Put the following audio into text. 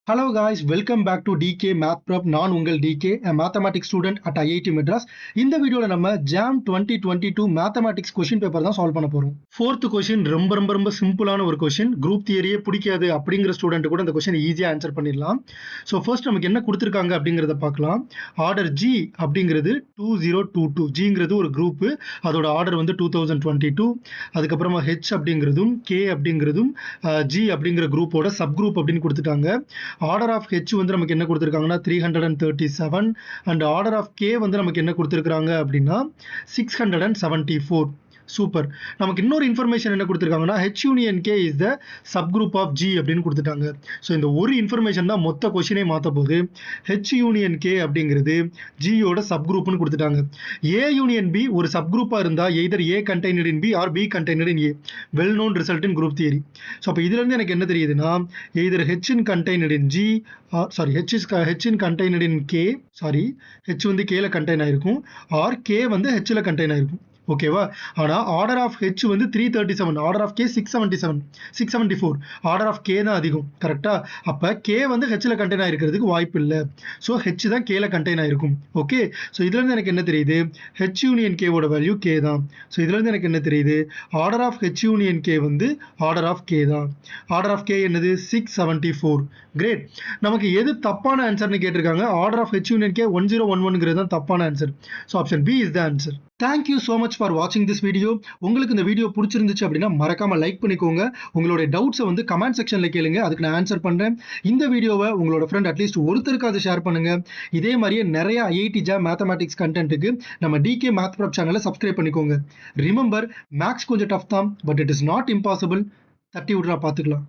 Hello guys, welcome back to DK Math Prep. நான் உங்கள் DK, a mathematics student at IIT Madras. இந்த வீடியோல நம்ம JAM 2022 mathematics question paper தான் solve பண்ண போறோம். Fourth question ரொம்ப சிம்பிளான ஒரு question. குரூப் தியரியே பிடிக்காது அப்படிங்கிற ஸ்டூடெண்ட் கூட இந்த கொஸ்டின் ஈஸியா ஆன்சர் பண்ணிடலாம். ஸோ ஃபர்ஸ்ட் நமக்கு என்ன கொடுத்துருக்காங்க அப்படிங்கிறத பார்க்கலாம். ஆர்டர் G அப்படிங்கிறது 2022. Gங்கிறது ஒரு குரூப், அதோட ஆர்டர் வந்து 2022. அதுக்கப்புறமா H அப்படிங்கிறதும் K அப்படிங்கிறதும் G அப்படிங்கிற குரூப்போட சப் குரூப் அப்படின்னு கொடுத்துட்டாங்க. ஆர்டர் ஆஃப் ஹெச் வந்து நமக்கு என்ன கொடுத்துருக்காங்கன்னா 337 அண்ட் ஆர்டர் ஆஃப் கே வந்து நமக்கு என்ன கொடுத்துருக்காங்க அப்படின்னா 674. சூப்பர். நமக்கு இன்னொரு இன்ஃபர்மேஷன் என்ன கொடுத்துருக்காங்கன்னா H union K is the sub group of G அப்படின்னு கொடுத்துட்டாங்க. ஸோ இந்த ஒரு இன்ஃபர்மேஷன் தான் மொத்த கொஸ்டினே மாற்ற போகுது. ஹெச் யூனியன் கே அப்படிங்கிறது ஜியோட சப் குரூப்னு கொடுத்துட்டாங்க. ஏ யூனியன் பி ஒரு சப் குரூப்பாக இருந்தால் either A contained in B or B contained in A, well known result in group theory. So அப்போ இதுலேருந்து எனக்கு என்ன தெரியுதுன்னா either H in contained in G H in contained in K, H வந்து கேல கண்டெய்ன் ஆயிருக்கும் ஆர் கே வந்து ஹெச்சில் contain ஆயிருக்கும். ஓகேவா? ஆனால் ஆர்டர் ஆஃப் ஹெச் வந்து 337, order of K 674, order of K தான் அதிகம். கரெக்டாக? அப்போ கே வந்து ஹெச்சில் கண்டெய்ன் ஆகிருக்கிறதுக்கு வாய்ப்பு இல்லை. ஸோ ஹெச் தான் கேல கண்டெய்ன் ஆகிருக்கும். ஓகே, ஸோ இதுலேருந்து எனக்கு என்ன தெரியுது, ஹெச் யூனியன் கேவோட வேல்யூ கே தான். ஸோ இதுலேருந்து எனக்கு என்ன தெரியுது, order of H union K வந்து ஆர்டர் ஆஃப் கே தான். ஆர்டர் ஆஃப் கே என்னது 674. கிரேட். நமக்கு எது தப்பான ஆன்சர்னு கேட்டிருக்காங்க. Order of H union K 1011 தான் தப்பான answer. So option B is the answer. Thank you so much for வாட்சிங் திஸ் வீடியோ. உங்களுக்கு இந்த வீடியோ பிடிச்சிருந்துச்சு அப்படின்னா மறக்காமல் லைக் பண்ணிக்கோங்க. உங்களுடைய டவுட்ஸை வந்து கமெண்ட் செக்ஷனில் கேளுங்க, அதுக்கு நான் ஆன்சர் பண்ணுறேன். இந்த வீடியோவை உங்களோட ஃப்ரெண்ட் அட்லீஸ்ட் ஒருத்தருக்காவது ஷேர் பண்ணுங்கள். இதே மாதிரியே நிறைய IIT JAM மேத்தமேட்டிக்ஸ் கண்டென்ட்டுக்கு நம்ம DK மேத் ப்ரெப் சேனலை சப்ஸ்கிரைப் பண்ணிக்கோங்க. ரிமெம்பர், மேக்ஸ் கொஞ்சம் டஃப் தான், but it is not impossible. தட்டி விட்றா பார்த்துக்கலாம்.